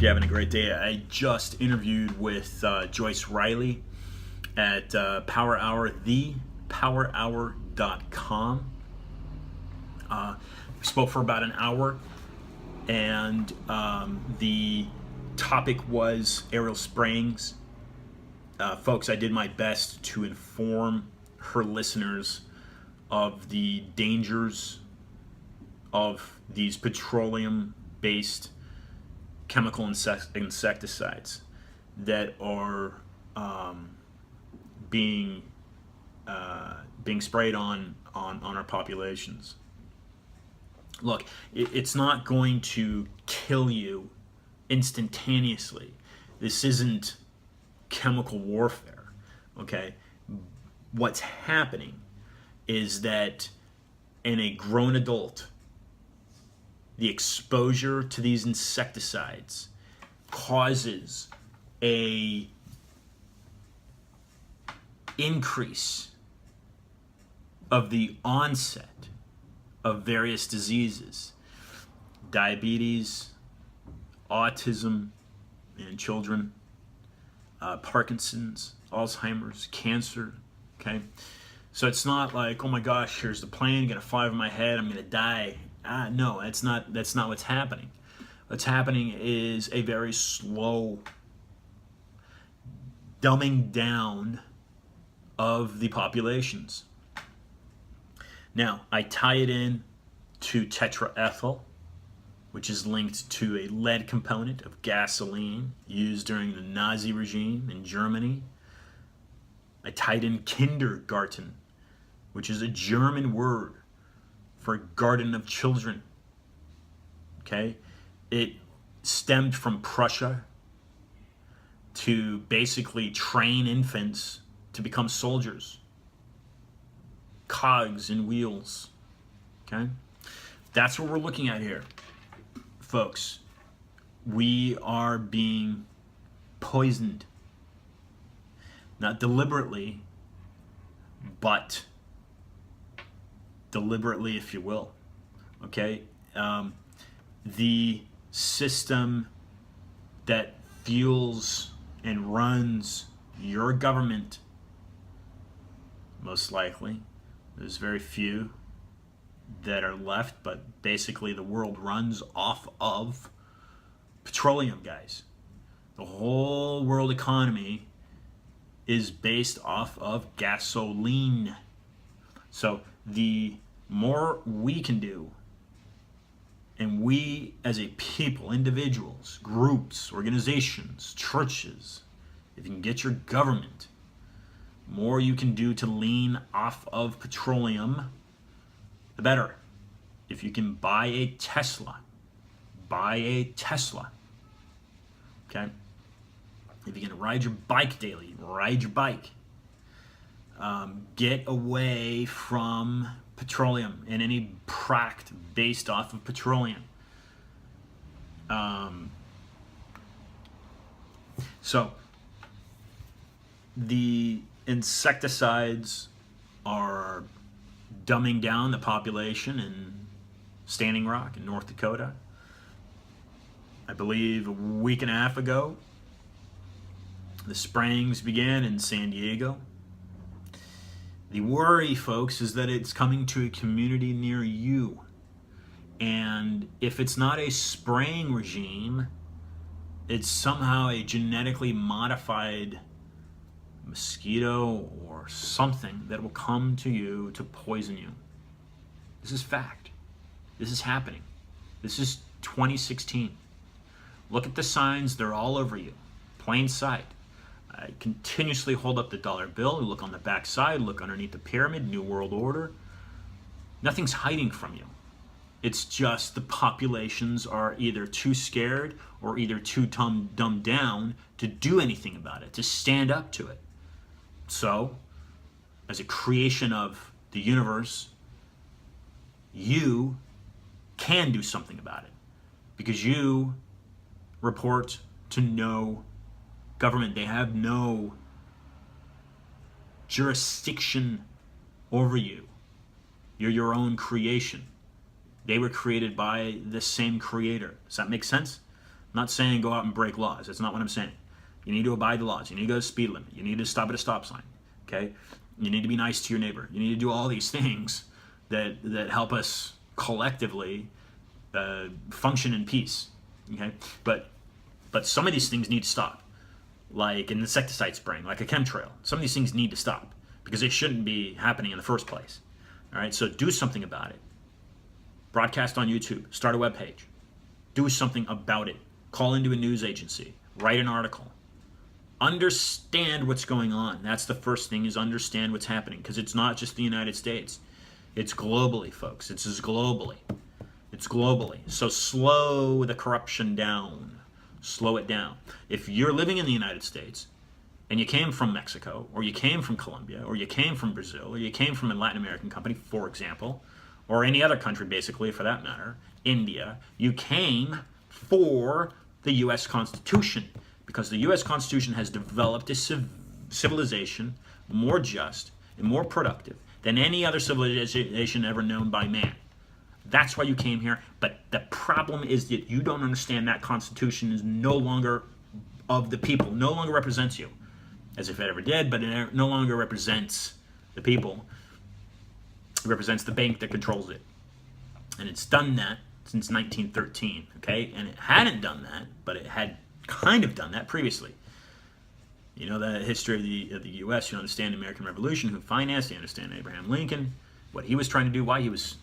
Hope you're having a great day. I just interviewed with Joyce Riley at Power Hour, thepowerhour.com. We spoke for about an hour, and the topic was aerial sprayings. Folks, I did my best to inform her listeners of the dangers of these petroleum-based chemical insecticides that are being sprayed on our populations. Look, it's not going to kill you instantaneously. This isn't chemical warfare, okay? What's happening is that in a grown adult, the exposure to these insecticides causes a increase of the onset of various diseases, diabetes, autism in children, Parkinson's, Alzheimer's, cancer, okay? So it's not like, oh my gosh, here's the plane, gonna fly over my head, I'm gonna die. No, that's not what's happening. What's happening is a very slow dumbing down of the populations. Now, I tie it in to tetraethyl, which is linked to a lead component of gasoline used during the Nazi regime in Germany. I tied in Kindergarten, which is a German word for garden of children. Okay? It stemmed from Prussia to basically train infants to become soldiers. Cogs and wheels. Okay? That's what we're looking at here. Folks, we are being poisoned. Not deliberately, but deliberately, if you will. Okay? The system that fuels and runs your government, most likely, there's very few that are left, but basically the world runs off of petroleum, guys. The whole world economy is based off of gasoline. So the more we can do, and we as a people, individuals, groups, organizations, churches, if you can get your government, more you can do to lean off of petroleum, the better. If you can buy a Tesla, buy a Tesla. Okay? If you can ride your bike daily, ride your bike. Get away from petroleum and any product based off of petroleum. So the insecticides are dumbing down the population in Standing Rock in North Dakota. I believe a week and a half ago, the sprayings began in San Diego. The worry, folks, is that it's coming to a community near you. And if it's not a spraying regime, it's somehow a genetically modified mosquito or something that will come to you to poison you. This is fact. This is happening. This is 2016. Look at the signs, they're all over you. Plain sight. I continuously hold up the dollar bill, look on the back side, look underneath the pyramid, New World Order. Nothing's hiding from you. It's just the populations are either too scared or either too dumbed down to do anything about it, to stand up to it. So, as a creation of the universe, you can do something about it because you report to no government. They have no jurisdiction over you. You're your own creation. They were created by the same creator. Does that make sense? I'm not saying go out and break laws. That's not what I'm saying. You need to abide the laws. You need to go to the speed limit. You need to stop at a stop sign. Okay? You need to be nice to your neighbor. You need to do all these things that help us collectively function in peace. Okay? But some of these things need to stop. Like an insecticide spraying, like a chemtrail. Some of these things need to stop because they shouldn't be happening in the first place. All right? So do something about it. Broadcast on YouTube. Start a webpage. Do something about it. Call into a news agency. Write an article. Understand what's going on. That's the first thing, is understand what's happening, because it's not just the United States. It's globally, folks. It's globally. It's globally. So slow the corruption down. Slow it down. If you're living in the United States and you came from Mexico, or you came from Colombia, or you came from Brazil, or you came from a Latin American country, for example, or any other country basically for that matter, India, you came for the U.S. Constitution, because the U.S. Constitution has developed a civilization more just and more productive than any other civilization ever known by man. That's why you came here. But the problem is that you don't understand that Constitution is no longer of the people, no longer represents you, as if it ever did, but it no longer represents the people. It represents the bank that controls it. And it's done that since 1913, okay? And it hadn't done that, but it had kind of done that previously. You know the history of the U.S., you understand the American Revolution, who financed, you understand Abraham Lincoln, what he was trying to do, why he was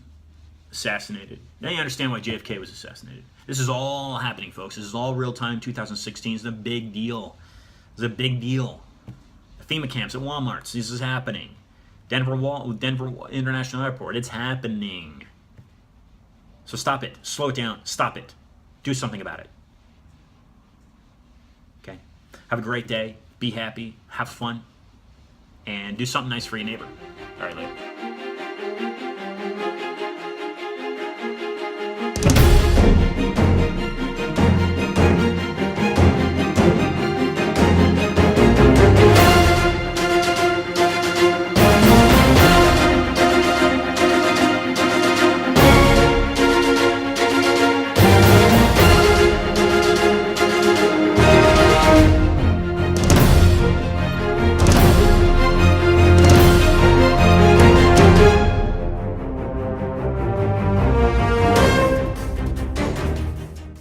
assassinated. Now you understand why JFK was assassinated. This is all happening, folks. This is all real time. 2016 is a big deal. It's a big deal. The FEMA camps at Walmarts, this is happening. Denver International Airport, it's happening. So stop it. Slow it down. Stop it. Do something about it. Okay? Have a great day. Be happy. Have fun. And do something nice for your neighbor. All right, later.